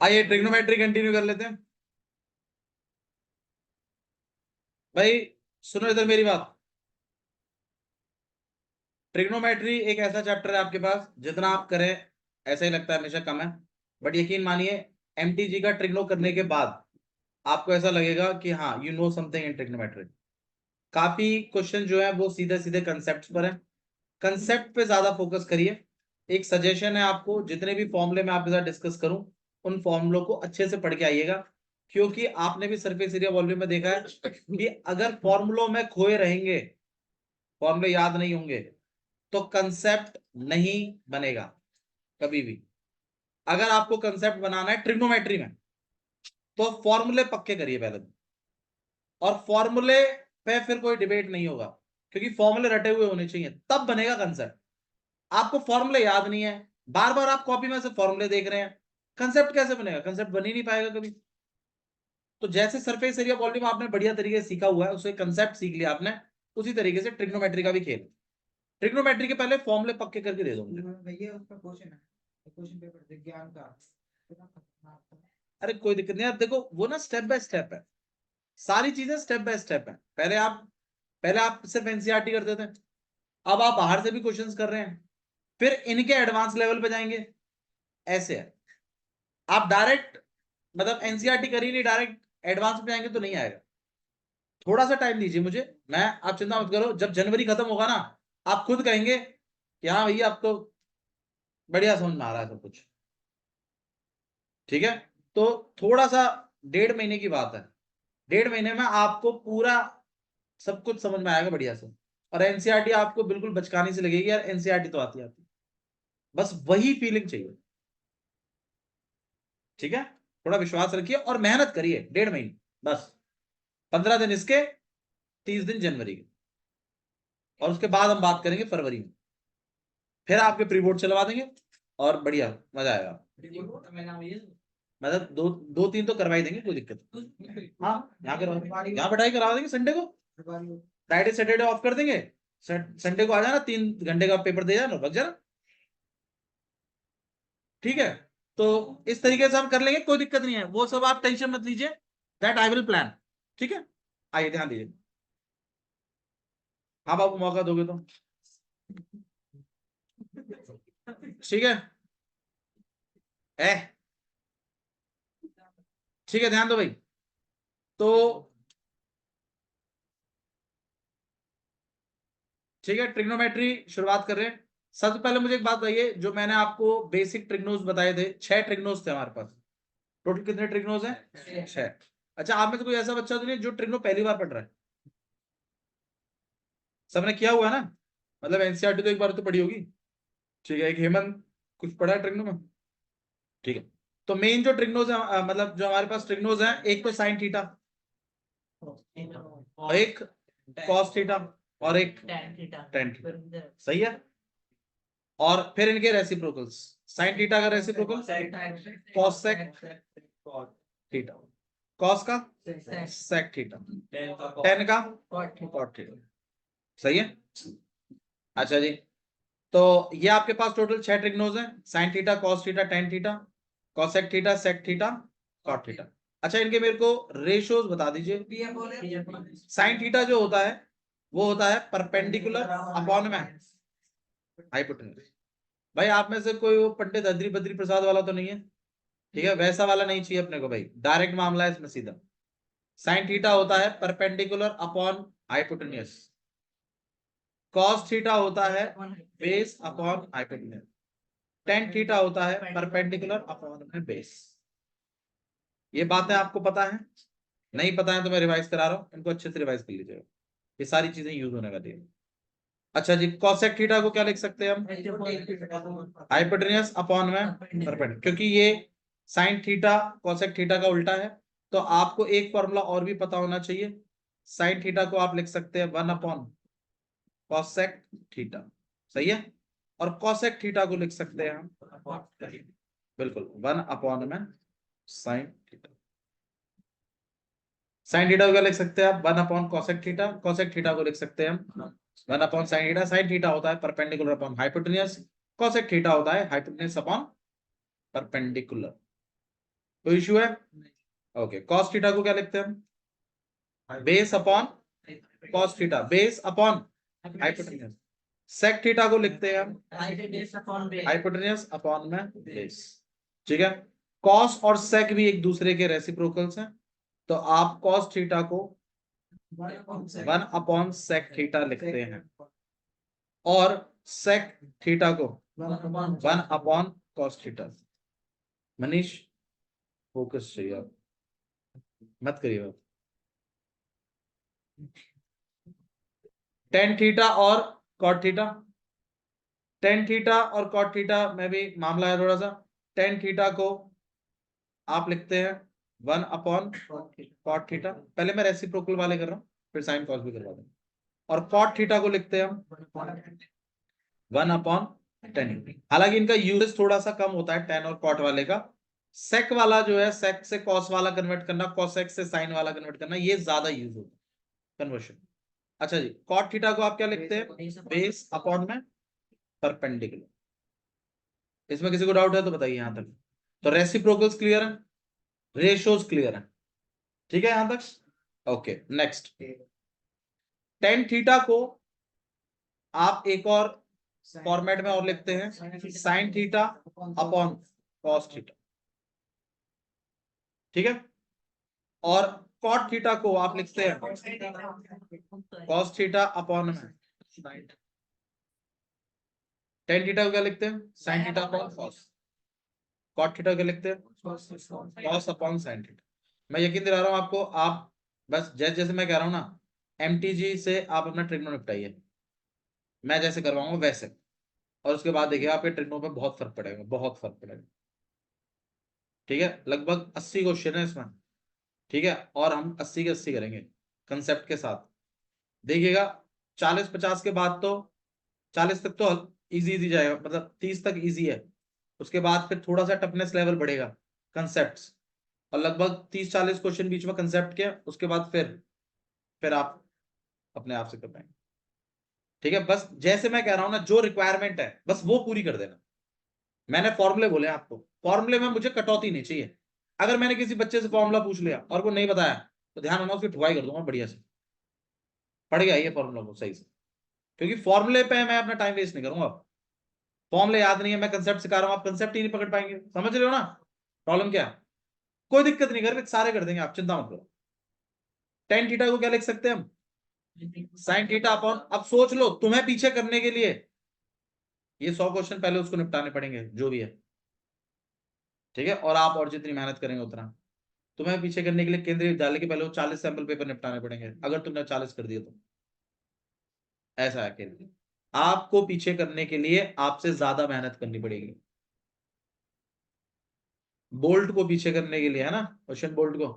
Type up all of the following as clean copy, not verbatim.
आइए trigonometry continue कर लेते हैं। भाई सुनो इधर मेरी बात। ट्रिग्नोमेट्री एक ऐसा चैप्टर है आपके पास, जितना आप करें ऐसा ही लगता है हमेशा कम है। बट यकीन मानिए, एमटीजी का ट्रिग्नो करने के बाद आपको ऐसा लगेगा कि हाँ you know something in trigonometry. काफी क्वेश्चन जो है वो सीधे सीधे कंसेप्ट पर है। कंसेप्ट पे ज्यादा फोकस करिए। एक सजेशन है आपको, जितने भी फॉर्मूले मैं आपके साथ डिस्कस करूं उन फॉर्मूलों को अच्छे से पढ़ के आइएगा। क्योंकि आपने भी सरफेस एरिया वॉल्यूम में देखा है कि अगर फॉर्मूलों में खोए रहेंगे, फॉर्मूले याद नहीं होंगे, तो कंसेप्ट नहीं बनेगा कभी भी। अगर आपको कंसेप्ट बनाना है ट्रिग्नोमेट्री में, तो फॉर्मूले पक्के करिए पहले। और फॉर्मूले पे फिर कोई डिबेट नहीं होगा, क्योंकि फॉर्मूले रटे हुए होने चाहिए, तब बनेगा कंसेप्ट। आपको फॉर्मूले याद नहीं है, बार बार आप कॉपी में से फॉर्मूले देख रहे हैं, कंसेप्ट कैसे बनेगा? कंसेप्ट बन ही नहीं पाएगा कभी। तो जैसे सरफेस एरिया वॉल्यूम आपने बढ़िया तरीके से सीखा हुआ है, उसे कंसेप्ट सीख लिया आपने, उसी तरीके से ट्रिग्नोमेट्री का भी खेल। ट्रिग्नोमेट्री के पहले फॉर्मूले पक्के करके दे दो मुझे। भैया उसका क्वेश्चन है, क्वेश्चन पेपर विज्ञान का। अरे कोई दिक्कत नहीं, आप देखो वो ना स्टेप बाय स्टेप है, सारी चीजें स्टेप बाय स्टेप है। पहले आप सिर्फ एनसीईआरटी करते थे, अब आप बाहर से भी क्वेश्चंस कर रहे हैं, फिर इनके एडवांस लेवल पे जाएंगे। ऐसे है, आप डायरेक्ट मतलब एनसीईआरटी कर ही नहीं, डायरेक्ट एडवांस पे जाएंगे तो नहीं आएगा। थोड़ा सा टाइम दीजिए मुझे, आप चिंता मत करो, जब जनवरी खत्म होगा ना, आप खुद कहेंगे कि हाँ भैया आपको बढ़िया समझ में आ रहा है सब कुछ। ठीक है, तो थोड़ा सा 1.5 महीने की बात है, 1.5 महीने में आपको पूरा सब कुछ समझ में आएगा बढ़िया से। और एनसीईआरटी आपको बिल्कुल बचकानी से लगेगी, यार एनसीईआरटी तो आती आती, बस वही फीलिंग चाहिए। ठीक है, थोड़ा विश्वास रखिए और मेहनत करिए। 1.5 महीने बस, 15 दिन इसके, 30 दिन जनवरी के, और उसके बाद हम बात करेंगे फरवरी में। फिर आपके प्री बोर्ड चलवा देंगे और बढ़िया मजा आएगा। मतलब दो दो तीन तो करवा ही देंगे, कोई दिक्कत नहीं। हाँ, यहाँ करवा, यहाँ बैठाई करवा देंगे संडे को, फ्राइडे सैटरडे ऑफ कर देंगे। संडे को आ जाना, 3 घंटे का पेपर दे जाना, बच जाना। ठीक है, तो इस तरीके से हम कर लेंगे, कोई दिक्कत नहीं है, वो सब आप टेंशन मत लीजिए, दैट आई विल प्लान। ठीक है, आइए ध्यान दीजिए। हाँ बाबू, मौका दोगे तो ठीक है। ए ठीक है, ध्यान दो भाई। तो ठीक है, ट्रिग्नोमेट्री शुरुआत कर रहे हैं। सबसे पहले मुझे एक बात बताइए, जो मैंने आपको बेसिक ट्रिग्नोज बताए थे, 6 ट्रिग्नोज थे हमारे पास। टोटल कितने ट्रिग्नोज हैं? 6। अच्छा, आप में से कोई ऐसा बच्चा तो नहीं जो ट्रिग्नो पहली बार पढ़ रहा है? सबने किया हुआ है ना? मतलब एनसीईआरटी तो एक बार तो पढ़ी होगी। ठीक है, एक हेमंत कुछ पढ़ा है ट्रिग्नो में? ठीक है, तो मेन जो ट्रिग्नोज है, मतलब जो हमारे पास ट्रिग्नोज हैं, एक तो साइन थीटा, एक कॉस थीटा, और एक टेन थीटा। सही है। और फिर इनके रेसिप्रोकल्स, साइन थीटा का रेसिप्रोकल कॉसेक थीटा, कॉस का सेक थीटा, टेन का कॉट थीटा। सही है। अच्छा जी, तो ये आपके पास टोटल 6 ट्रिग्नोज हैं, sine theta, cos theta, tan theta, cosec theta, sec theta, cot theta. अच्छा, इनके मेरे को रेशियोज बता दीजिए। साइन थीटा जो होता है वो होता है परपेंडिकुलर अपॉन में हाइपोटेन्यूज। भाई आप में से कोई वो पंडित अद्री बद्री प्रसाद वाला तो नहीं है? ठीक है, वैसा वाला नहीं चाहिए अपने को भाई, डायरेक्ट मामला है इसमें सीधा। साइन थीटा होता है perpendicular upon hypotenuse, cos theta होता है base upon hypotenuse, tan theta होता है परपेंडिकुलर अपॉन में बेस। ये बातें आपको पता है? नहीं पता है तो मैं रिवाइज करा रहा हूँ, इनको अच्छे से रिवाइज कर लीजिएगा, ये सारी चीजें यूज होने वाली है। अच्छा जी, कॉसेक थीटा को क्या लिख सकते हैं हम? हाइपोटेन्यूज अपॉन में परपेंडिकुलर, क्योंकि ये साइन थीटा कॉसेक थीटा का उल्टा है। तो आपको एक फॉर्मूला और भी पता होना चाहिए, साइन थीटा को आप लिख सकते हैं 1 अपॉन कॉसेक थीटा। सही है। और कॉसेक थीटा को लिख सकते हैं हम, बिल्कुल, 1 अपॉन में साइन थीटा। साइन थीटा को क्या लिख सकते हैं आप? 1 upon cosec theta, cosec theta को लिख सकते हैं हम 1 upon sine theta. Sine theta होता है perpendicular upon hypotenuse, cosec theta होता है हाइपोटेन्यूज अपॉन परपेंडिकुलर। कोई इशू है? ओके, कॉस थीटा को क्या लिखते हैं हम? Base upon cos theta, base upon hypotenuse. Sec theta को लिखते हैं हम हाइपोटेन्यूज अपॉन में बेस। ठीक है, कॉस और सेक भी एक दूसरे के रेसिप्रोकल्स हैं, तो आप कॉस थीटा को 1 अपॉन सेक थीटा लिखते हैं और सेक थीटा को 1 upon cos theta. Manish focus चाहिए, आप मत करिए बात। टेन थीटा और कॉट थीटा, टेन थीटा और कॉट थीटा में भी मामला है थोड़ा सा। टेन थीटा को आप लिखते हैं 1 अपॉन कॉट थीटा, पहले मैं रेसिप्रोकल वाले कर रहा हूं, फिर साइन कॉस भी करवा दूंगा। और कॉट थीटा को लिखते हैं हम 1 अपॉन टेन। हालांकि इनका यूजेस थोड़ा सा कम होता है टेन और कॉट वाले का। सेक वाला जो है, सेक से कॉस वाला कन्वर्ट करना, कॉस सेक से साइन वाला कन्वर्ट करना, ये ज्यादा यूज होता है कन्वर्शन। अच्छा जी, कॉट थीटा को आप क्या लिखते हैं? बेस अपॉन में परपेंडिकुलर। इसमें किसी को डाउट है तो बताइए यहां तक। तो रेसिप्रोकल्स क्लियर है, रेशियोज क्लियर है, ठीक है यहां तक? Okay, next. टेन थीटा को आप एक और फॉर्मेट में और लिखते हैं, sine theta upon cos theta. ठीक है, और कॉट थीटा को आप लिखते हैं कॉस थीटा अपॉन में। टेन थीटा को क्या लिखते हैं? Sine theta upon cos. Cot theta क्या लिखते हैं? Cos upon sine theta. मैं यकीन दिला रहा हूं आपको, आप बस जैसे जैसे मैं कह रहा हूं ना, एमटीजी से आप अपना ट्रिग्नो निपटाइए, मैं जैसे करवाऊंगा वैसे, और उसके बाद देखिए आपके ट्रिग्नो पे बहुत फर्क पड़ेगा, बहुत फर्क पड़ेगा। ठीक है, लगभग 80 क्वेश्चन है इसमें। ठीक है, और हम 80 के 80 करेंगे कंसेप्ट के साथ, देखिएगा। 40-50 के बाद तो, 40 तक तो इजी इजी जाएगा, मतलब 30 तक इजी है, उसके बाद फिर थोड़ा सा टफनेस लेवल बढ़ेगा कंसेप्ट, और लगभग 30-40 क्वेश्चन बीच में कंसेप्ट के, उसके बाद फिर आप अपने आप से कर पाएंगे। ठीक है, बस जैसे मैं कह रहा हूं ना, जो रिक्वायरमेंट है बस वो पूरी कर देना। मैंने फॉर्मूले बोले आपको, फॉर्मूले में मुझे कटौती नहीं चाहिए। अगर मैंने किसी बच्चे से फॉर्मूला पूछ लिया और वो नहीं बताया, तो ध्यान रखना, उसकी ठुकाई कर दूंगा बढ़िया से। पढ़ गया ये फॉर्मूला को सही से, क्योंकि फॉर्मूले पे मैं अपना टाइम वेस्ट नहीं करूंगा। फॉर्मूले याद नहीं है, मैं कंसेप्ट सिखा रहा हूं, आप कंसेप्ट ही नहीं पकड़ पाएंगे, समझ रहे हो ना प्रॉब्लम क्या है? कोई दिक्कत नहीं, कर सारे कर देंगे, आप चिंता मत करो। टेन थीटा को क्या लिख सकते हैं हम? साइन थीटा अपॉन, अब सोच लो, तुम्हें पीछे करने के लिए ये 100 क्वेश्चन पहले उसको निपटाने पड़ेंगे जो भी है। ठीक है, और आप और जितनी मेहनत करेंगे उतना, तुम्हें पीछे करने के लिए केंद्रीय विद्यालय के पहले वो 40 सैंपल पेपर निपटाने पड़ेंगे, अगर तुमने 40 कर दिए तो। ऐसा है केंद्रीय, आपको पीछे करने के लिए आपसे ज्यादा मेहनत करनी पड़ेगी। बोल्ट को पीछे करने के लिए है ना, क्वेश्चन बोल्ट को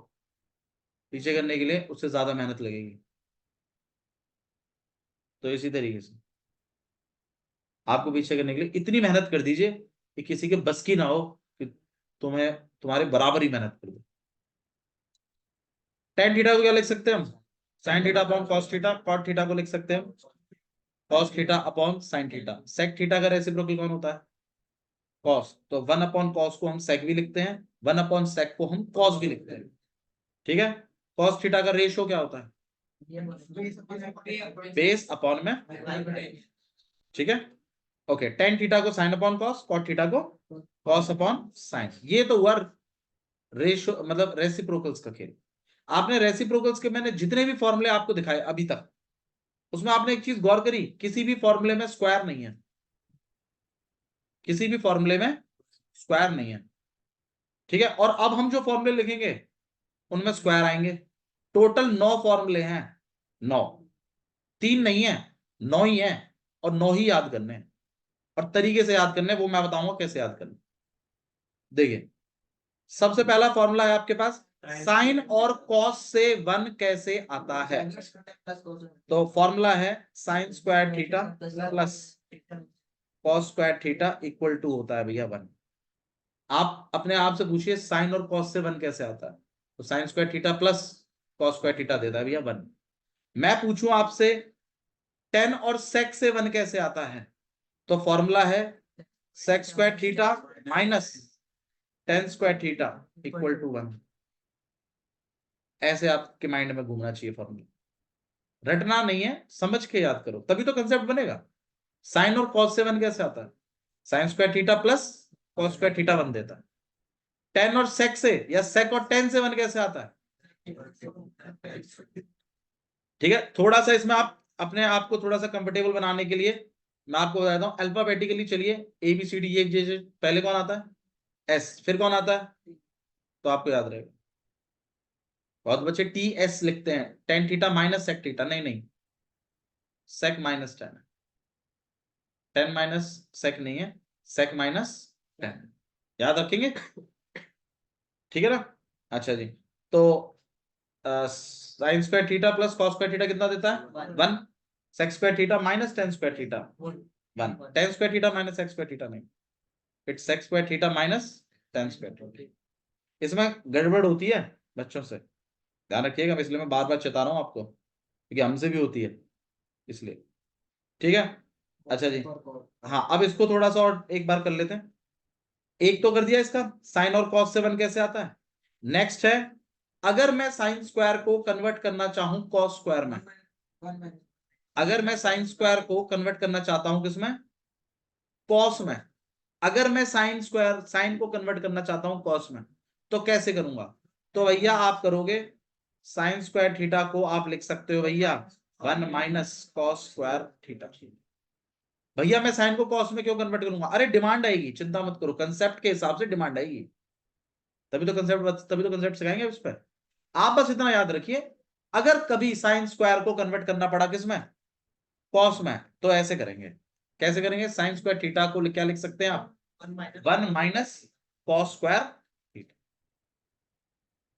पीछे करने के लिए उससे ज्यादा मेहनत लगेगी। तो इसी तरीके से आपको पीछे करने के लिए इतनी मेहनत कर दीजिए कि किसी के बस की ना हो कि तुम्हें तुम्हारे बराबर ही मेहनत कर दे। टेन थीटा को क्या लिख सकते हैं हम? Sine theta upon cos theta. Cot theta को लिख सकते हैं cos theta upon sine theta. Sec theta का रेसिप्रोकल कौन होता है? कॉस, तो 1 अपॉन कॉस को हम सेक भी लिखते हैं, 1 अपॉन सेक को हम कॉस भी लिखते हैं। ठीक है, कॉस थीटा का रेशियो क्या होता है? बेस अपॉन में। ठीक है, ओके। टेन थीटा को sine upon cos, cot theta को कॉस अपॉन साइन। ये तो हुआ रेशियो, मतलब रेसिप्रोकल्स का खेल। आपने रेसिप्रोकल्स के मैंने जितने भी फॉर्मूले आपको दिखाए अभी तक, उसमें आपने एक चीज गौर करी, किसी भी फॉर्मूले में स्क्वायर नहीं है, किसी भी फॉर्मूले में स्क्वायर नहीं है। ठीक है, और अब हम जो फॉर्मूले लिखेंगे उनमें स्क्वायर आएंगे। टोटल 9 फॉर्मूले हैं, 9, 3 नहीं है, 9 ही है, और 9 ही याद करने हैं, और तरीके से याद करने वो मैं बताऊंगा कैसे याद करने। देखिए, सबसे पहला फॉर्मूला है आपके पास, साइन और कॉस से 1 कैसे आता है? तो फॉर्मूला है sine square theta plus cos square theta equal to होता है भैया 1। आप अपने आप से पूछिए साइन और कॉस से 1 कैसे आता है? तो sine square theta plus cos square theta देता है भैया 1। मैं पूछूं आपसे टेन और सेक से 1 कैसे आता है? तो फॉर्मूला है sec square theta minus tan square theta equal to 1। ऐसे आपके माइंड में घूमना चाहिए फॉर्मूला, रटना नहीं है, समझ के याद करो, तभी तो कंसेप्ट बनेगा। साइन और कॉस से 1 कैसे आता है? Sine square theta plus cos square theta 1 देता है। टेन और सेक से या सेक और टेन से 1 कैसे आता है? ठीक है, थोड़ा सा इसमें आप अपने आप को थोड़ा सा कंफर्टेबल बनाने के लिए मैं आपको बताता हूं, अल्फाबेटिकली चलिए, ए बी सी डी एक जैसे, पहले कौन आता है? एस, फिर कौन आता है? तो आपको याद रहेगा। बहुत बच्चे टी एस लिखते हैं, tan theta minus sec theta, नहीं नहीं, sec minus tan, tan minus sec नहीं है, सेक माइनस टेन, याद रखेंगे, ठीक है ना? अच्छा जी, तो sine square theta plus cos square theta कितना देता है? 1। Sec square theta minus tan square theta 1। Tan square theta minus sec square theta नहीं, it's sec square theta minus tan square theta. इसमें गड़बड़ होती है बच्चों से, ध्यान रखिएगा, इसलिए मैं बार बार चेता रहा हूं आपको, क्योंकि हमसे भी होती है इसलिए, ठीक है? अच्छा जी, हाँ, अब इसको थोड़ा सा और एक बार कर लेते हैं। एक तो कर दिया इसका, साइन और कॉस से 1 कैसे आता है। नेक्स्ट है, अगर मैं साइन स्क्वायर को कन्वर्ट करना चाहूं कॉस स्क्वायर में, अगर मैं साइन स्क्वायर को कन्वर्ट करना चाहता हूं किसमें? कॉस में। अगर मैं साइन स्क्वायर, साइन को कन्वर्ट करना चाहता हूं कॉस में, तो कैसे करूंगा? तो भैया आप करोगे, साइन स्क्वायर थीटा को आप लिख सकते हो भैया 1 माइनस कॉस स्क्वायर थीटा। भैया मैं साइन को कॉस में क्यों कन्वर्ट करूंगा? अरे डिमांड आएगी, चिंता मत करो, कंसेप्ट के हिसाब से डिमांड आएगी, तभी तो कंसेप्ट सिखाएंगे उस पर। आप बस इतना याद रखिए, अगर कभी साइन स्क्वायर को कन्वर्ट करना पड़ा किसमें? कॉस में, तो ऐसे करेंगे। कैसे करेंगे? साइन स्क्वायर थीटा को क्या लिख सकते हैं आप? 1 माइनस कॉस स्क्वायर थीटा।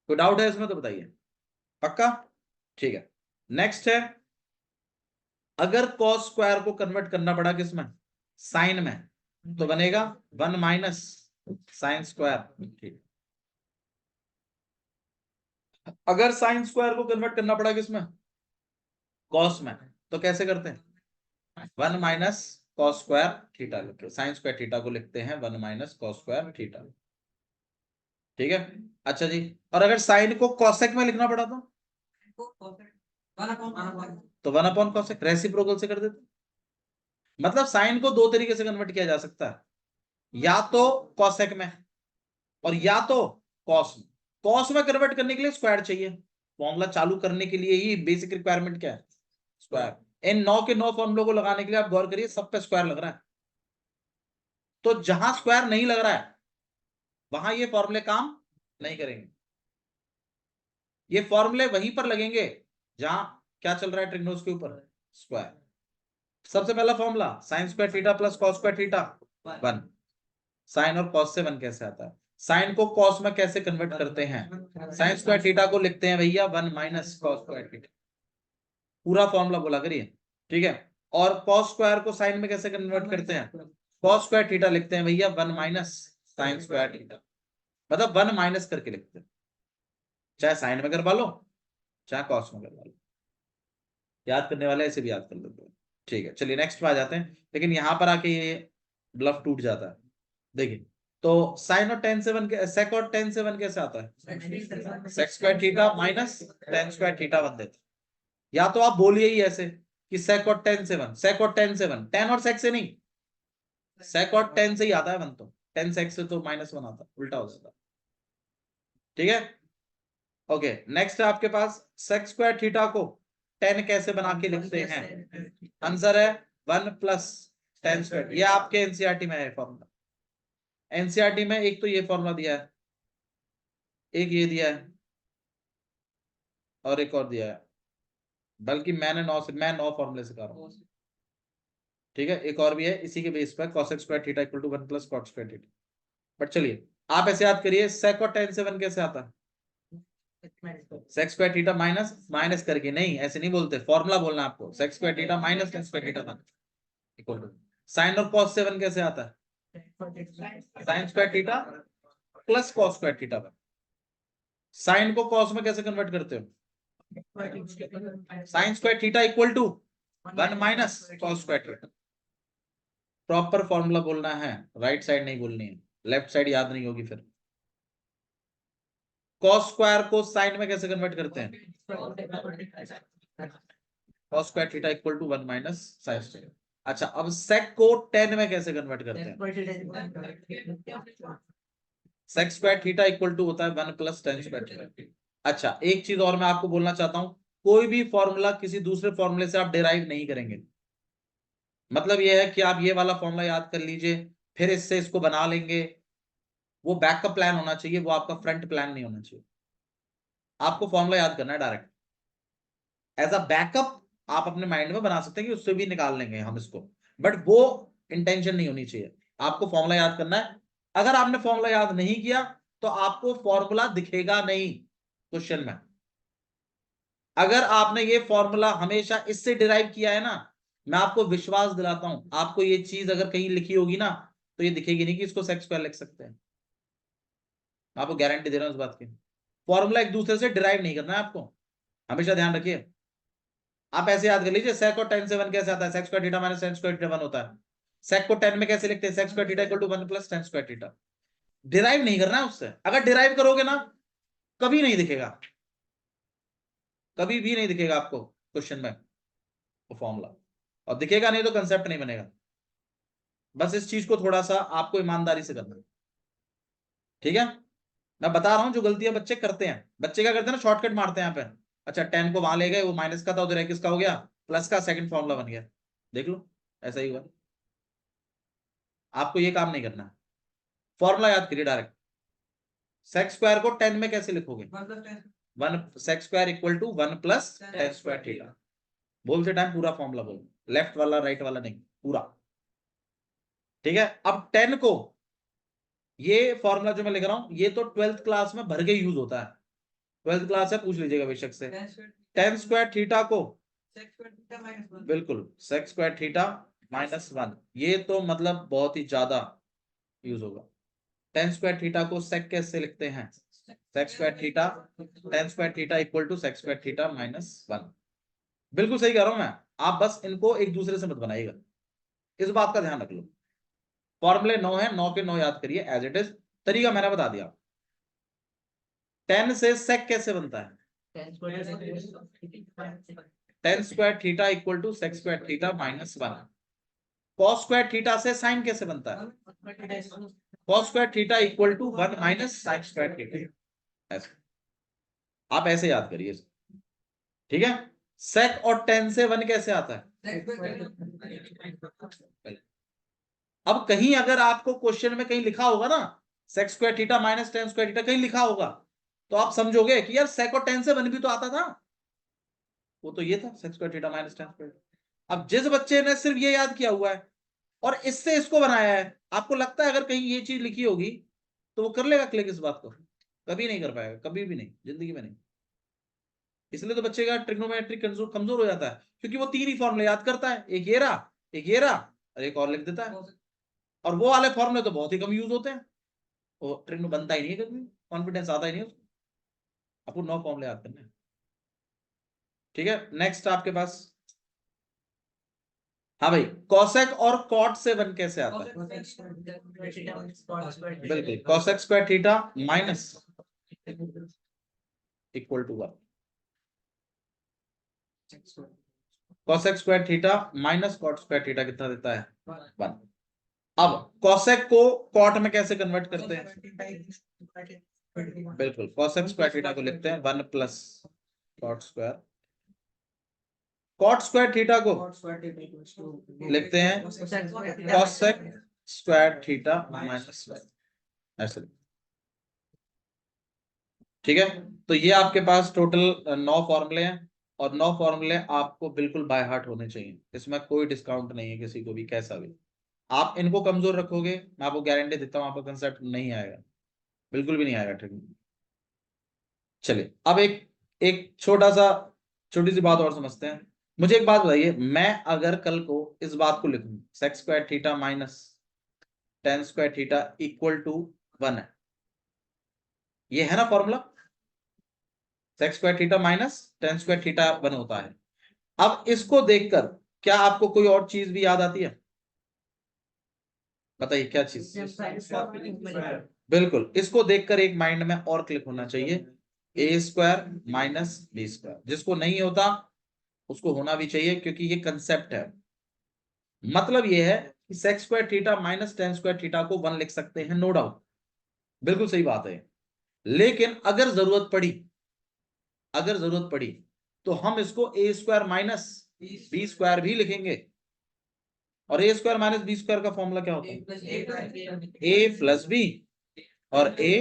कोई डाउट है इसमें तो बताइए, पक्का? ठीक है, नेक्स्ट है, अगर कॉस स्क्वायर को कन्वर्ट करना पड़ा किसमें? साइन में, तो बनेगा 1 माइनस साइन स्क्वायर थीटा। अगर साइन स्क्वायर को कन्वर्ट करना पड़ा किसमें? कॉस में, तो कैसे करते हैं? 1 माइनस कॉस स्क्वायर थीटा लिखते हैं, साइन स्क्वायर थीटा को लिखते हैं 1 माइनस कॉस स्क्वायर थीटा, ठीक है? अच्छा जी, और अगर साइन को कॉसेक में लिखना पड़ा तो 1 अपॉन कॉसेक, रेसिप्रोकल से कर देते। मतलब साइन को दो तरीके से कन्वर्ट किया जा सकता है, या तो कॉसेक में और या तो कॉस में। कॉस में कन्वर्ट करने के लिए स्क्वायर चाहिए, फॉर्मूला चालू करने के लिए ही बेसिक रिक्वायरमेंट क्या है? स्क्वायर। इन 9 के 9 फॉर्मूलों को लगाने के लिए आप गौर करिए, सब पे स्क्वायर लग रहा है, तो जहां स्क्वायर नहीं लग रहा है वहां ये फॉर्मूले काम नहीं करेंगे। ये फॉर्मूले वहीं पर लगेंगे जहां क्या चल रहा है ट्रिग्नोस के ऊपर? स्क्वायर। सबसे पहला formula, sine square theta plus cos square theta 1। Sine और कॉस से 1 कैसे आता है? साइन को कॉस में कैसे कन्वर्ट करते हैं? साइन स्क्वायर थीटा को लिखते हैं भैया 1 माइनस कॉस स्क्वायर थीटा, पूरा फॉर्मूला बोला करिए, ठीक है? और कॉस स्क्वायर को साइन में कैसे कन्वर्ट करते हैं? कॉस स्क्वायर थीटा लिखते हैं भैया 1 माइनस साइन स्क्वायर थीटा, मतलब 1 माइनस करके लिखते हैं, चाहे साइन में करवा लो चाहे कॉस में करवा लो, याद करने वाले ऐसे भी याद कर लेते हैं, ठीक है? चलिए नेक्स्ट पे आ जाते हैं, लेकिन यहां पर आके ये ब्लफ टूट जाता है। देखिए, तो साइन और टेन से 1 सेक और टेन से 1 कैसे आता है? Sec square theta minus tan square theta 1 देते, या तो आप बोलिए ही ऐसे कि सेक और टेन से 1, सेक और टेन से 1, टेन और सेक से नहीं, सेक और टेन से ही आता है 1, तो टेन सेक से तो -1 आता है, उल्टा हो जाता है, ठीक है? ओके, नेक्स्ट है आपके पास सेक स्क्वायर थीटा को 10 कैसे बना के लिखते हैं? आंसर है 1 प्लस टेन स्क्वायर, ये आपके एनसीईआरटी में है फॉर्मूला। एनसीईआरटी में एक तो ये फॉर्मूला दिया है, एक ये दिया है, और एक और दिया है, बल्कि मैं 9 फॉर्मूले सिखा रहा हूँ, ठीक है? एक और भी है इसी के बेस पर, cosec square theta equal to 1 plus cot square theta. But चलिए आप ऐसे याद करिए, sec और tan से 1 कैसे आता है? sec square theta minus minus करके, नहीं ऐसे नहीं बोलते, फॉर्मूला बोलना आपको, sec square theta minus tan square theta 1 equal to sin और cos से 1 कैसे आता है? sin square theta plus cos square theta 1। sin को cos में कैसे कन्वर्ट करते हो? sin square theta equal to 1 minus cos square theta. Proper formula बोलना है, राइट साइड नहीं बोलनी है, लेफ्ट साइड याद नहीं होगी फिर। कॉस स्क्वायर को साइन में कैसे कन्वर्ट करते हैं? Cos square theta equal to 1 minus sine square. अच्छा, अब सेक को टेन में कैसे कन्वर्ट करते हैं? Sec square theta equal to होता है 1 प्लस टेन स्क्वायर थीटा। अच्छा, एक चीज और मैं आपको बोलना चाहता हूं, कोई भी फॉर्मूला किसी दूसरे फॉर्मूले से आप डिराइव नहीं करेंगे। मतलब यह है कि आप ये वाला फॉर्मूला याद कर लीजिए, फिर इससे इसको बना लेंगे, वो बैकअप प्लान होना चाहिए, वो आपका फ्रंट प्लान नहीं होना चाहिए। आपको फॉर्मूला याद करना है डायरेक्ट, एज अ बैकअप आप अपने माइंड में बना सकते हैं कि उससे भी निकाल लेंगे हम इसको, बट वो इंटेंशन नहीं होनी चाहिए। आपको फॉर्मूला याद करना है। अगर आपने फॉर्मूला याद नहीं किया तो आपको फॉर्मूला दिखेगा नहीं क्वेश्चन में। अगर आपने ये फॉर्मूला हमेशा इससे डिराइव किया है ना, मैं आपको विश्वास दिलाता हूं, आपको ये चीज अगर कहीं लिखी होगी ना तो ये दिखेगी नहीं कि इसको सेक स्क्वायर लिख सकते हैं। आपको गारंटी दे रहा हूं इस बात की। फॉर्मूला एक दूसरे से डिराइव नहीं करना है आपको, हमेशा ध्यान रखिए। आप ऐसे याद कर लीजिए, सेक और टेन से 1 कैसे आता है? Sec square theta minus tan square theta 1 होता है। सेक को 10 में कैसे लिखते हैं? Sec square theta equal to 1 plus tan square theta. Derive नहीं करना है उससे। अगर डिराइव करोगे ना, कभी नहीं दिखेगा, कभी भी नहीं दिखेगा आपको क्वेश्चन में वो फॉर्मूला, और दिखेगा नहीं तो कंसेप्ट नहीं बनेगा। बस इस चीज को थोड़ा सा आपको ईमानदारी से करना है, ठीक है? मैं बता रहा हूं जो गलतियां बच्चे करते हैं, बच्चे क्या करते हैं ना, शॉर्टकट मारते हैं यहाँ पे। अच्छा, 10 को वहां ले गए, वो माइनस का था, उधर किसका हो गया? प्लस का, सेकंड फॉर्मूला बन गया। देख लो, ऐसा ही हुआ। आपको ये काम नहीं करना है, फॉर्मूला याद करिए डायरेक्ट। सेक स्क्वायर को 10 में कैसे लिखोगे? 1 sec square equal to 1 plus tan square theta. बोलते टाइम पूरा फॉर्मूला बोलो, लेफ्ट वाला राइट वाला नहीं, पूरा। ठीक है, अब 10 को, ये फॉर्मूला जो मैं लिख रहा हूं ये तो 12th क्लास में भर के यूज होता है। 12th क्लास है, पूछ लीजिएगा बेशक से। टेन स्क्वायर थीटा को, बिल्कुल सेक स्क्वायर थीटा माइनस 1, ये तो मतलब बहुत ही ज्यादा यूज होगा। टेन स्क्वायर थीटा को सेक कैसे लिखते हैं? Sec square theta, tan square theta equal to sec square theta minus 1। बिल्कुल सही कह रहा हूं मैं, आप बस इनको एक दूसरे से मत बनाइएगा, इस बात का ध्यान रख लो। फॉर्मूले 9 है, 9 के 9 याद करिए एज इट इज। तरीका मैंने बता दिया। 10 से सेक कैसे बनता है? Tan square theta equal to sec square theta minus 1। Cos square theta से साइन कैसे बनता है? Cos square theta equal to 1 minus sine square theta. ऐसे आप ऐसे याद करिए, ठीक है? सेक और 10 से 1 कैसे आता है? अब कहीं अगर आपको क्वेश्चन में कहीं लिखा होगा ना sec square theta minus tan square theta, कहीं लिखा होगा तो आप समझोगे कि यार सेक और 10 से 1 भी तो आता था, वो तो ये था sec square theta minus tan square. अब जिस बच्चे ने सिर्फ ये याद किया हुआ है और इससे इसको बनाया है, आपको लगता है अगर कहीं ये चीज लिखी होगी तो वो कर लेगा क्लिक इस बात को? कभी नहीं कर पाएगा, कभी भी नहीं, जिंदगी में नहीं। इसलिए तो बच्चे का ट्रिग्नोमेट्रिक कमजोर हो जाता है, क्योंकि वो 3 ही फॉर्मूले याद करता है, एक ये रहा, एक ये रहा, और एक और लिख देता है। और वो वाले फॉर्मूले तो बहुत ही कम यूज होते हैं, वो ट्रिग्नो बनता ही नहीं है, कभी कॉन्फिडेंस आता ही नहीं उसको। आपको 9 फॉर्मूले याद करने हैं, ठीक है? नेक्स्ट आपके पास, हाँ भाई, कॉसेक और कॉट से 1 कैसे आता है? बिल्कुल, cosec square theta minus equal to 1। Cosec square theta minus cot square theta कितना देता है? 1। अब कॉसेक को कॉट में कैसे कन्वर्ट करते हैं? बिल्कुल, कॉसेक स्क्वायर थीटा को लिखते हैं 1 plus cot square. Cot square theta को लिखते हैं कॉसेक स्क्वायर थीटा माइनस 1, ऐसे। ठीक है, तो ये आपके पास टोटल 9 फॉर्मूले हैं, और 9 फॉर्मूले आपको बिल्कुल बाय हार्ट होने चाहिए, इसमें कोई डिस्काउंट नहीं है किसी को भी, कैसा भी। आप इनको कमजोर रखोगे, मैं आपको गारंटी देता हूं आपका कंसेप्ट नहीं आएगा, बिल्कुल भी नहीं आएगा, ठीक है? चलिए, अब एक एक छोटी सी बात और समझते हैं। मुझे एक बात बताइए, मैं अगर कल को इस बात को लिखूं sec square theta minus tan square theta equal to 1 है, ये है ना formula, sec square theta minus tan square theta 1 होता है। अब इसको देखकर क्या आपको कोई और चीज भी याद आती है? बताइए क्या चीज? बिल्कुल, इसको देखकर एक माइंड में और क्लिक होना चाहिए, ए स्क्वायर माइनस बी स्क्वायर। जिसको नहीं होता उसको होना भी चाहिए, क्योंकि ये कंसेप्ट है। मतलब ये है कि sex square theta minus tan square theta को 1 लिख सकते हैं, नो डाउट, बिल्कुल सही बात है। लेकिन अगर जरूरत पड़ी तो हम इसको ए स्क्वायर माइनस बी स्क्वायर भी लिखेंगे। और ए स्क्वायर माइनस बी स्क्वायर का फॉर्मूला क्या होता है? ए प्लस बी और ए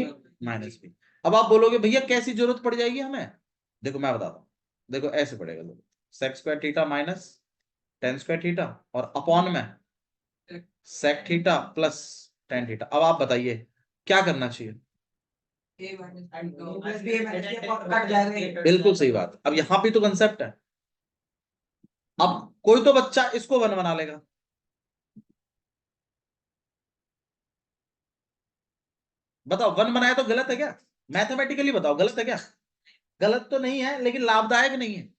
माइनस बी। अब आप बोलोगे भैया कैसी जरूरत पड़ जाएगी हमें? देखो मैं बताता हूं, देखो ऐसे पड़ेगा, देखो sec square theta minus tan square theta और अपॉन में sec theta plus tan theta. अब आप बताइए क्या करना चाहिए? बिल्कुल सही बात। अब यहां भी तो कंसेप्ट है। अब कोई तो बच्चा इसको 1 बना लेगा, बताओ 1 बनाया तो गलत है क्या? मैथमेटिकली बताओ गलत है क्या? गलत तो नहीं है, लेकिन लाभदायक नहीं है।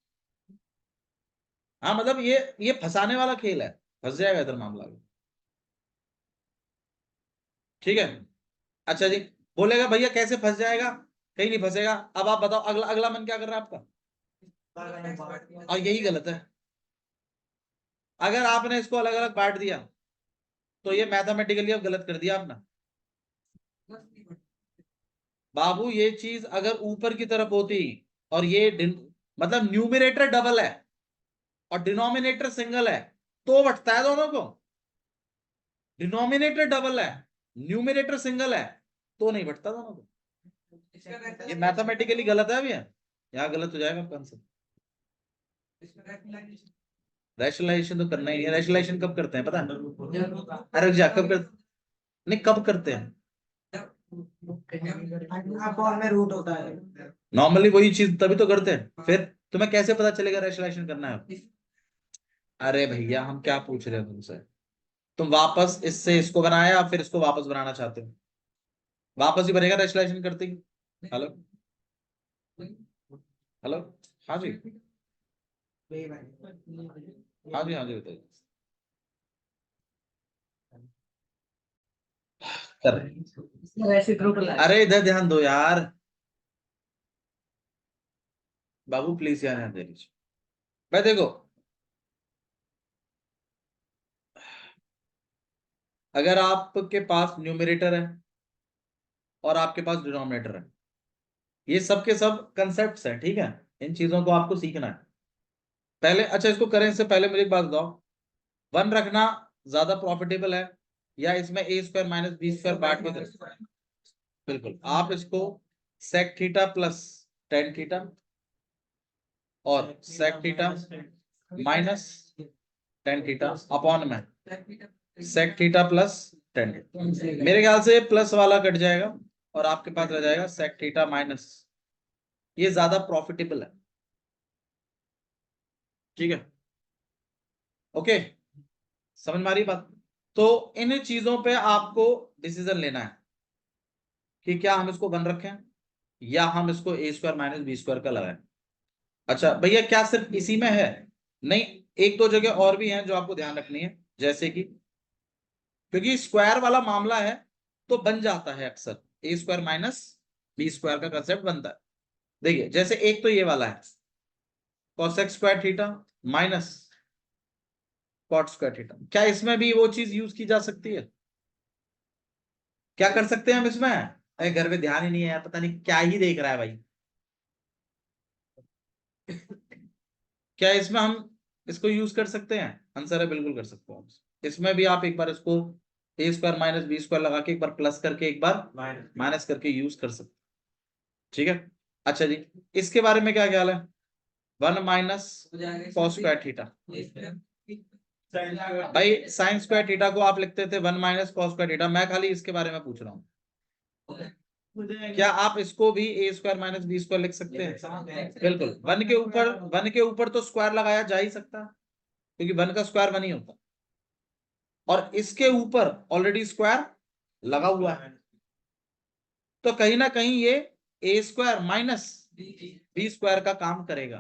हाँ मतलब ये फंसाने वाला खेल है, फंस जाएगा इधर मामला में। ठीक है, अच्छा जी, बोलेगा भैया कैसे फंस जाएगा? कहीं नहीं फंसेगा। अब आप बताओ अगला अगला मन क्या कर रहा है आपका? और यही गलत है। अगर आपने इसको अलग अलग बांट दिया तो ये मैथमेटिकली अब गलत कर दिया आपने। बाबू ये चीज अगर ऊपर की तरफ होती और ये मतलब न्यूमिनेटर डबल है और डिनोमिनेटर सिंगल है तो बटता है दोनों को। डिनोमिनेटर डबल है, न्यूमिनेटर सिंगल है, तो नहीं बटता दोनों को। ये मैथमेटिकली गलत है भैया, यहाँ गलत हो जाएगा आपका आंसर। रैशनलाइजेशन तो करना ही है। रैशनलाइजेशन कब करते हैं पता है? अरे जा कब कर, नहीं कब करते हैं? अपॉन में रूट होता है। नॉर्मली वही चीज तभी तो करते हैं। फिर तुम्हें कैसे पता चलेगा रैशनलाइजेशन करना है? अरे भैया हम क्या पूछ रहे हैं तुमसे? तुम वापस इससे इसको बनाया फिर इसको वापस बनाना चाहते हो, वापस ही बनेगा रैशनलाइजेशन करते ही। हेलो हेलो, हाँ जी, हाँ जी, हाँ जी बताइए। कर रहे हैं। अरे इधर ध्यान दो यार, बाबू प्लीज यहाँ ध्यान दे लीजिए। भाई देखो, अगर आपके पास न्यूमरेटर है और आपके पास डिनोमिनेटर है, ये सब के सब कंसेप्ट्स हैं, ठीक है? इन चीजों को आपको सीखना है पहले। अच्छा इसको करें इससे पहले मुझे एक बात बताओ, 1 रखना ज्यादा प्रॉफिटेबल है या इसमें a square minus b square बांट के दे? बिल्कुल, आप इसको sec theta plus tan theta और sec theta minus tan theta upon में सेक थीटा प्लस टेन। मेरे ख्याल से प्लस वाला कट जाएगा और आपके पास रह जाएगा सेक थीटा माइनस। ये ज्यादा प्रॉफिटेबल है, ठीक है? ओके, समझ में आ रही बात? तो इन चीजों पे आपको डिसीजन लेना है कि क्या हम इसको 1 रखें या हम इसको ए स्क्वायर माइनस बी स्क्वायर का लगाएं। अच्छा भैया क्या सिर्फ इसी में है? नहीं, एक दो जगह और भी हैं जो आपको ध्यान रखनी है। जैसे कि क्योंकि स्क्वायर वाला मामला है तो बन जाता है अक्सर ए स्क्वायर माइनस बी स्क्वायर का कंसेप्ट बनता है। देखिए जैसे एक तो ये वाला है cosec square theta minus cot square theta, क्या इसमें भी वो चीज यूज की जा सकती है? क्या कर सकते हैं हम इसमें? अरे घर में ध्यान ही नहीं है यार, पता नहीं क्या ही देख रहा है भाई। क्या इसमें हम इसको यूज कर सकते हैं? आंसर है बिल्कुल कर सकते हो। इसमें भी आप एक बार इसको ए स्क्वायर माइनस बी स्क्वायर लगा के एक बार प्लस करके एक बार माइनस करके यूज कर सकते, ठीक है? अच्छा जी, इसके बारे में क्या ख्याल है? 1 माइनस कॉस स्क्वायर थीटा। भाई साइन स्क्वायर थीटा को आप लिखते थे 1 माइनस कॉस स्क्वायर थीटा, मैं खाली इसके बारे में पूछ रहा हूँ। क्या आप इसको भी ए स्क्वायर माइनस बी स्क्वायर लिख सकते हैं? बिल्कुल, 1 के ऊपर तो स्क्वायर लगाया जा ही सकता है, क्योंकि 1 का स्क्वायर 1 ही होता, और इसके ऊपर ऑलरेडी स्क्वायर लगा हुआ है, तो कहीं ना कहीं ये ए स्क्वायर माइनस बी स्क्वायर का काम करेगा।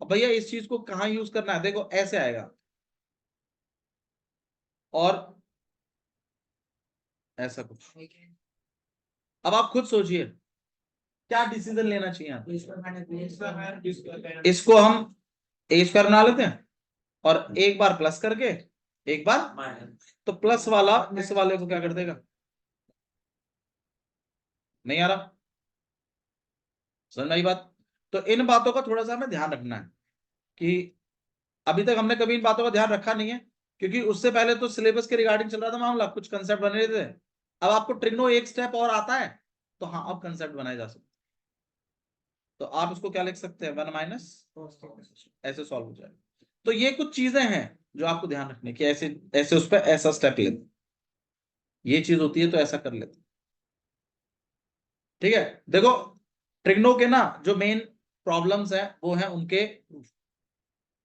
अब भैया इस चीज को कहाँ यूज करना है? देखो ऐसे आएगा और ऐसा कुछ। अब आप खुद सोचिए क्या डिसीजन लेना चाहिए आप। इसको हम ए स्क्वायर बना लेते हैं और एक बार प्लस करके एक बार, तो प्लस वाला इस वाले को क्या कर देगा, नहीं आ रहा, समझ में आई बात। तो इन बातों का थोड़ा सा हमें ध्यान रखना है कि अभी तक हमने कभी इन बातों का ध्यान रखा नहीं है, क्योंकि उससे पहले तो सिलेबस के रिगार्डिंग चल रहा था मामला, कुछ कंसेप्ट बने रहे थे। अब आपको ट्रिग्नो एक स्टेप और आता है तो हाँ अब कंसेप्ट बनाए जा सकते। तो आप इसको क्या लिख सकते हैं, 1 माइनस, ऐसे सॉल्व हो जाएगा। तो ये कुछ चीजें हैं जो आपको ध्यान रखने की, ऐसे ऐसे उस पर ऐसा स्टेप लेते, ये चीज होती है तो ऐसा कर लेते। ठीक है, देखो ट्रिग्नो के ना जो मेन प्रॉब्लम्स है वो है उनके,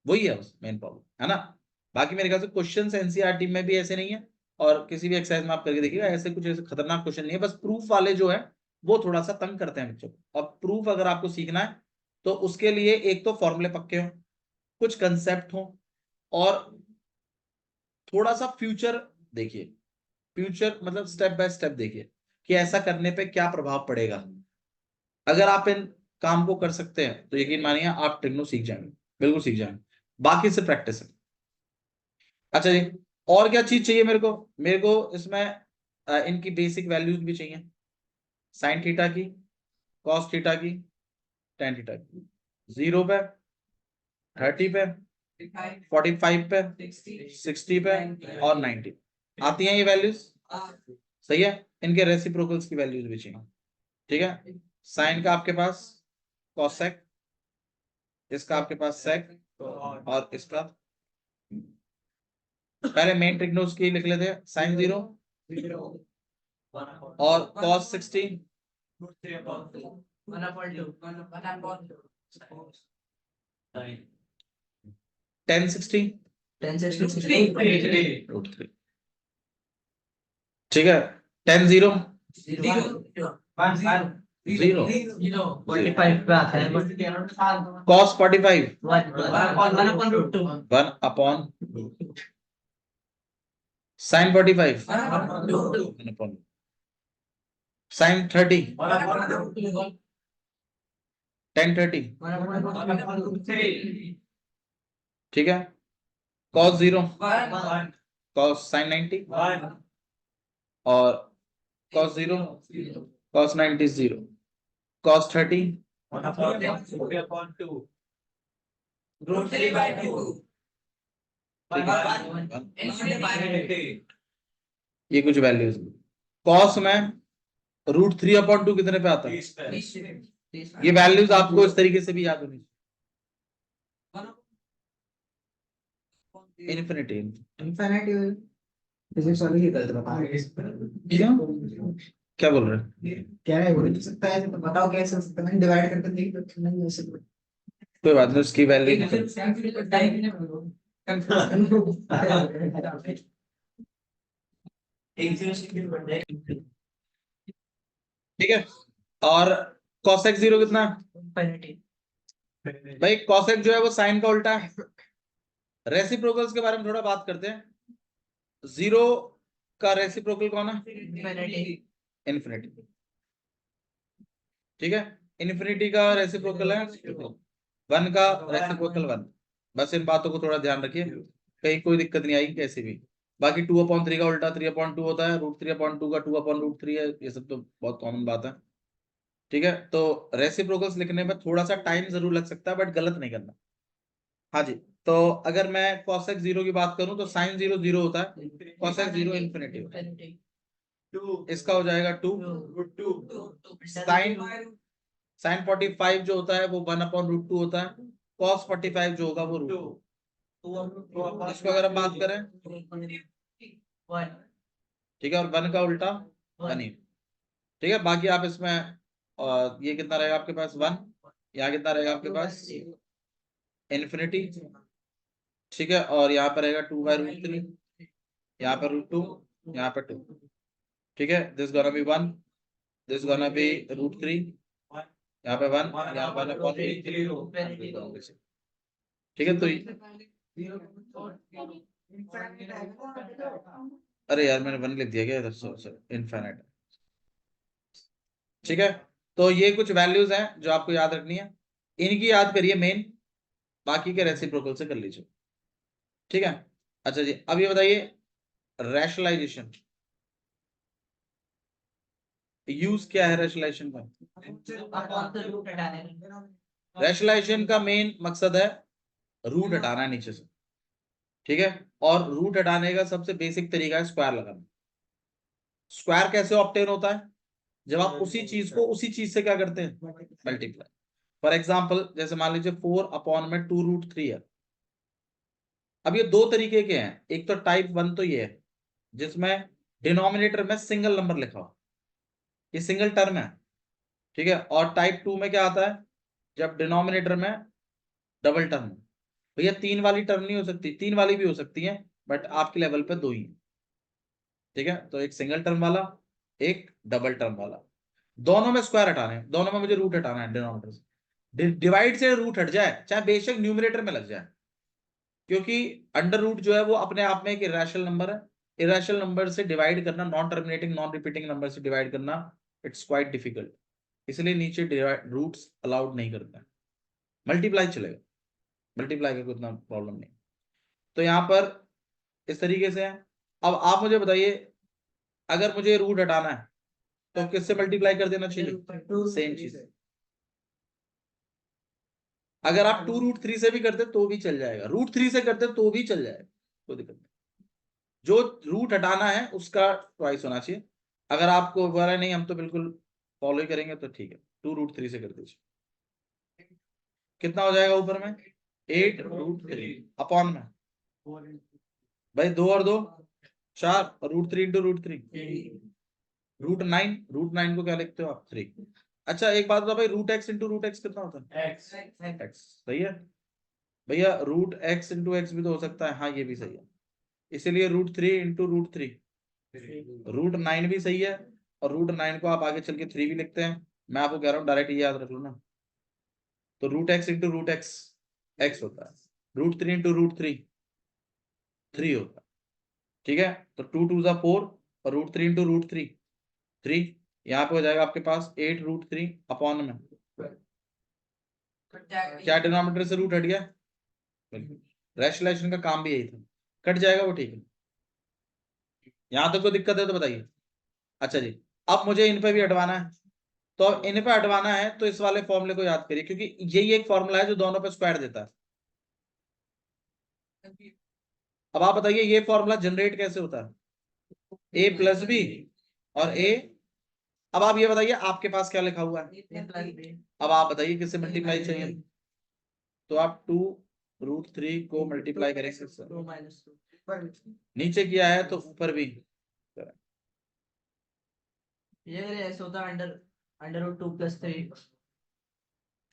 वही है उस मेन प्रॉब्लम, है ना। बाकी मेरे ख्याल से क्वेश्चंस एनसीईआरटी में भी ऐसे नहीं है, और किसी भी एक्सरसाइज में आप करके देखिएगा ऐसे कुछ ऐसे खतरनाक क्वेश्चन नहीं है। बस प्रूफ वाले जो है वो थोड़ा सा तंग करते हैं बच्चों को। और प्रूफ अगर आपको सीखना है तो उसके लिए एक तो फॉर्मूले पक्के हो, कुछ कंसेप्ट हो, और थोड़ा सा फ्यूचर देखिए। फ्यूचर मतलब स्टेप बाय स्टेप देखिए कि ऐसा करने पे क्या प्रभाव पड़ेगा। अगर आप इन काम को कर सकते हैं तो यकीन मानिए आप ट्रिग्नो सीख जाएंगे, बिल्कुल सीख जाएंगे। बाकी से प्रैक्टिस है। अच्छा जी, और क्या चीज चाहिए मेरे को, मेरे को इसमें इनकी बेसिक वैल्यूज भी चाहिए, साइन थीटा की, कॉस थीटा की, टेन थीटा की, 0 पे, 30 पे, 45 पे, 60 पे और 90 आती हैं ये वैल्यूज। सही है, इनके रेसिप्रोकल्स की वैल्यूज भी चाहिए। ठीक है, साइन का आपके पास कॉसेक, इसका आपके पास सेक, और इसका पहले मेन ट्रिग्नोस की लिख लेते हैं, साइन 0 और कॉस 60, टेन 60 √3। ठीक है, ten 0 0 cos 45 1 upon sign 45 1 upon sign 30 ten 30। ठीक है, कॉस 0 कॉस साइन 90 और कॉस 0 कॉस 90 0 कॉस 30 ये कुछ वैल्यूज। कॉस में √3/2 कितने पे आता है, ये वैल्यूज आपको इस तरीके से भी याद होनी चाहिए। इन्फिनिटी इनफिनिटी फिजिक्स वाले ही गलत बता रहे क्यों, क्या बोल रहे हैं, क्या है बोल सकता है तो बताओ कैसे हो सकता है, डिवाइड करके देख तो नहीं हो सकता। कोई बात नहीं, उसकी वैल्यू ठीक है। और कॉसेक 0 कितना है भाई, कॉसेक जो है वो साइन का उल्टा है। रेसिप्रोकल्स के बारे में थोड़ा बात करते हैं। 0 का रेसिप्रोकल कौन है, इन्फिनिटी। ठीक है, इन्फिनिटी का रेसिप्रोकल है 1 का रेसिप्रोकल 1। बस इन बातों को थोड़ा ध्यान रखिए, कहीं कोई दिक्कत नहीं आएगी कैसे भी। बाकी 2/3 का उल्टा 3/2 होता है, √3/2 का 2/√3 है, ये सब तो बहुत कॉमन बात है। ठीक है, तो रेसिप्रोकल्स लिखने में थोड़ा सा टाइम जरूर लग सकता है बट गलत नहीं करना। हाँ जी, तो अगर मैं cosec 0 की बात करूं तो साइन 0 0 होता है, cosec 0 इन्फिनिटी होता है। इसका हो जाएगा 2 साइन साइन 45 जो होता है वो 1/√2 होता है, cos 45 जो होगा वो √2। इसको अगर हम बात करें, ठीक है, और 1 का उल्टा 1 ही। ठीक है, बाकी आप इसमें ये कितना रहेगा आपके पास 1, यहाँ कितना रहेगा आपके पास इन्फिनिटी। ठीक है, और यहाँ पर रहेगा 2/√3, यहाँ पर √2, यहाँ पर 2। ठीक है, this gonna be 1, this gonna be √3, यहाँ पे 1, यहाँ पर 1/3। ठीक है, तो अरे यार मैंने 1 लिख दिया क्या इधर, सॉरी इनफाइनाइट। ठीक है, तो ये कुछ वैल्यूज हैं जो आपको याद रखनी है, इनकी याद करिए मेन, बाकी के रेसिप्रोकल से कर लीजिए। ठीक है, अच्छा जी अब ये बताइए रैशनलाइजेशन यूज क्या है रैशनलाइजेशन का? रैशनलाइजेशन का मेन मकसद है रूट हटाना है नीचे से। ठीक है, और रूट हटाने का सबसे बेसिक तरीका है स्क्वायर लगाना। स्क्वायर कैसे ऑब्टेन होता है? जब आप उसी चीज को उसी चीज से क्या करते हैं, मल्टीप्लाई। फॉर एग्जाम्पल जैसे मान लीजिए 4 में 2√3 है। अब ये दो तरीके के हैं, एक तो टाइप 1 तो ये है जिसमें डिनोमिनेटर में सिंगल नंबर लिखा हो, ये सिंगल टर्म है। ठीक है, और टाइप 2 में क्या आता है, जब डिनोमिनेटर में डबल टर्म हो। भैया 3 वाली टर्म नहीं हो सकती, 3 वाली भी हो सकती है, बट आपके लेवल पे 2 ही है। ठीक है, तो एक सिंगल टर्म वाला, एक डबल टर्म वाला, दोनों में स्क्वायर हटाने हैं, दोनों में मुझे रूट हटाना है डिनोमिनेटर से। डिवाइड से रूट हट जाए चाहे बेशक न्यूमरेटर में लग जाए, क्योंकि अंडर रूट जो है वो अपने आप में एक इरेशनल नंबर है। इरेशनल नंबर से डिवाइड करना, non terminating non repeating number से डिवाइड करना, इट्स क्वाइट डिफिकल्ट। इसलिए नीचे रूट्स अलाउड नहीं करता है, मल्टीप्लाई चलेगा, मल्टीप्लाई का कोई इतना प्रॉब्लम नहीं। तो यहाँ पर इस तरीके से है। अब आप मुझे बताइए अगर मुझे रूट हटाना है तो किससे मल्टीप्लाई कर देना चाहिए? सेम चीज। अगर आप 2√3 से भी करते तो भी चल जाएगा, √3 से करते तो भी चल जाएगा, कोई दिक्कत नहीं। जो रूट हटाना है उसका ट्वाइस होना चाहिए। अगर आपको बोला नहीं हम तो बिल्कुल फॉलो ही करेंगे तो ठीक है, 2√3 से कर दीजिए। कितना हो जाएगा ऊपर में? 8√3 अपॉन में भाई 2 और 2 4, और √3 इंटू √3 √9। √9 को क्या लिखते हो आप? 3। अच्छा एक बात बताओ भाई, √x इंटू √x कितना होता है? x सही है भैया, √x इंटू x भी तो हो सकता है, हाँ ये भी सही है। इसीलिए √3 इंटू √3, √9 भी सही है, और √9 को आप आगे चल के 3 भी लिखते हैं। मैं आपको कह रहा हूँ डायरेक्ट ये याद रख लो ना, तो √x इंटू √x x होता है, √3 इंटू √3 3 होता है। ठीक है, तो 2 2 4, और √3 इंटू √3 3। यहाँ पे हो जाएगा आपके पास 8√3 अपॉन में, क्या डिनोमिनेटर से रूट हट गया? रैशनलाइजेशन का काम भी यही था, कट जाएगा वो, ठीक है। यहां तक कोई दिक्कत है तो बताइए। अच्छा जी, अब मुझे इन पे भी हटवाना है, तो अब इन पे हटवाना है तो इस वाले फॉर्मूले को याद करिए, क्योंकि यही एक फॉर्मूला है जो दोनों पे स्क्वायर देता है। अब आप बताइए ये फॉर्मूला जनरेट कैसे होता है, a प्लस बी और a। अब आप ये बताइए आपके पास क्या लिखा हुआ है, अब आप बताइए किससे मल्टीप्लाई चाहिए, तो आप 2√3 को मल्टीप्लाई करेंगे, नीचे किया है तो ऊपर भी ये ऐसे होता है अंडर √2 + 3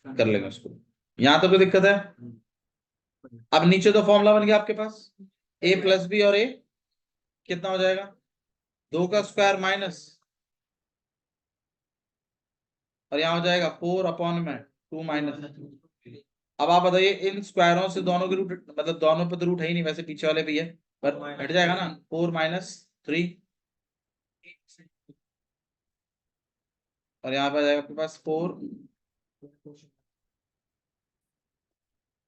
कर लेंगे उसको। यहां तो कोई दिक्कत है? अब नीचे तो फॉर्मूला बन गया आपके पास, a प्लस बी और a कितना हो जाएगा, 2 का स्क्वायर माइनस, और यहाँ हो जाएगा 4 अपॉन में 2 माइनस। अब आप बताइए इन स्क्वायरों से दोनों के रूट, मतलब दोनों पे तो रूट है ही नहीं, वैसे पीछे वाले भी है, पर हट जाएगा ना, 4 - 3, और यहाँ पे आ जाएगा आपके पास 4,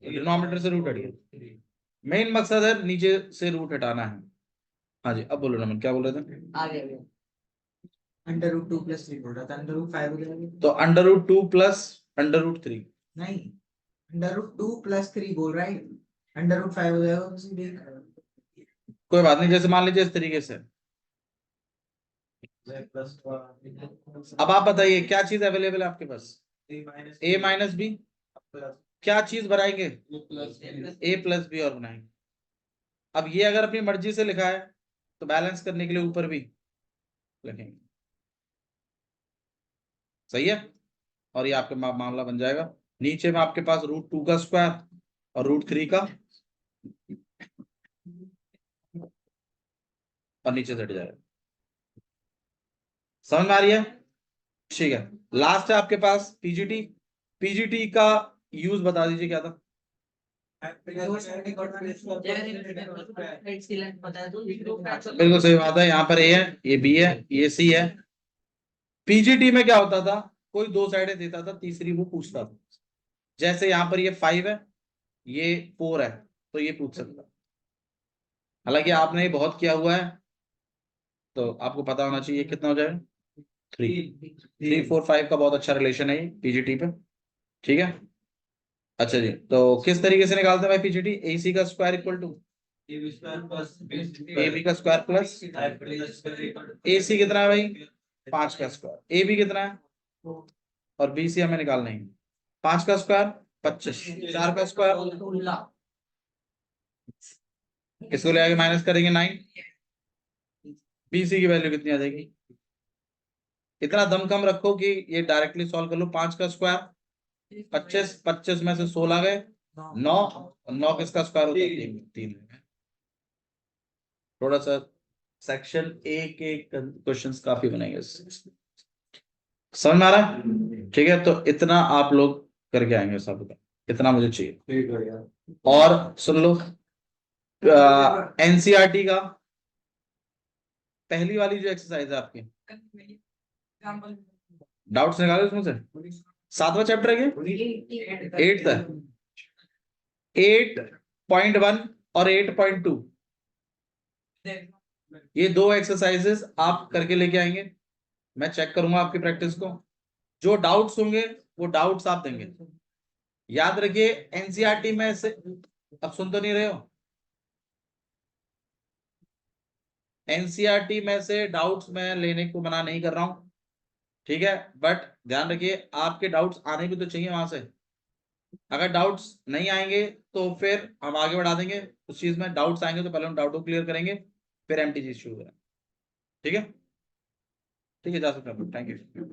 डिनोमिनेटर से रूट हट गया। मेन मकसद है नीचे से रूट हटाना है। हाँ जी अब बोलो रमन, क्या बोल रहे थे? आगे अंडर √2 + 3 बोल रहा था, अंडर √5 हो जाएगा तो √2 प्लस √3, नहीं, अंडर √2 + 3 बोल रहा है, अंडर √5 हो जाएगा तो सीधे। कोई बात नहीं, जैसे मान लीजिए इस तरीके से। अब आप बताइए क्या चीज अवेलेबल है आपके पास, a माइनस बी, क्या चीज बनाएंगे, a प्लस बी और बनाएंगे। अब ये अगर अपनी मर्जी से लिखा है तो बैलेंस करने के लिए ऊपर भी लिखेंगे, सही है, और ये आपका मामला बन जाएगा। नीचे में आपके पास √2 का स्क्वायर और √3 का, और नीचे से हट जाएगा। समझ में आ रही है? ठीक है, लास्ट है आपके पास पीजीटी। पीजीटी का यूज बता दीजिए क्या था? बिल्कुल सही बात है। यहाँ पर ए है, ये बी है, ये सी है। पीजीटी में क्या होता था, कोई दो साइडें देता था, तीसरी वो पूछता था। जैसे यहाँ पर ये 5 है, ये 4 है, तो ये पूछ सकता। हालांकि आपने ये बहुत किया हुआ है, तो आपको पता होना चाहिए कितना हो जाएगा। 3 4 5 का बहुत अच्छा रिलेशन है ये पीजीटी पे। ठीक है, अच्छा जी। तो किस तरीके से निकालते हैं भाई पीजीटी? ए सी का square equal to A B का स्क्वायर प्लस ए सी कितना है भाई? 5 का स्क्वायर। ए बी कितना है और बी सी हमें निकालना है। 5 का स्क्वायर 25, 4 का स्क्वायर, इसको ले आगे माइनस करेंगे 9। बी सी की वैल्यू कितनी आ जाएगी? इतना दम कम रखो कि ये डायरेक्टली सॉल्व कर लो। 5 का स्क्वायर 25, 25 में से 16 गए 9, 9 किसका स्क्वायर होता है? 3। थोड़ा सा सेक्शन ए के क्वेश्चंस काफी बनेंगे, समझ में आ रहा है? ठीक है, तो इतना आप लोग करके आएंगे सब, इतना मुझे चाहिए। और सुन लो, एनसीईआरटी का पहली वाली जो एक्सरसाइज है आपकी, डाउट्स निकालो उसमें से। 7वां चैप्टर है क्या? 8th है। 8.1 और 8.2, ये दो एक्सरसाइजेस आप करके लेके आएंगे। मैं चेक करूंगा आपकी प्रैक्टिस को। जो डाउट्स होंगे वो डाउट्स आप देंगे। याद रखिए एनसीईआरटी में से, अब सुन तो नहीं रहे हो? एनसीईआरटी में से डाउट्स मैं लेने को मना नहीं कर रहा हूं, ठीक है, बट ध्यान रखिए आपके डाउट्स आने भी तो चाहिए वहां से। अगर डाउट्स नहीं आएंगे तो फिर हम आगे बढ़ा देंगे उस चीज में। डाउट्स आएंगे तो पहले हम डाउट को क्लियर करेंगे, फिर एमटीजी शुरू करेंगे। ठीक है, ठीक है, जा सकते हैं। Thank you.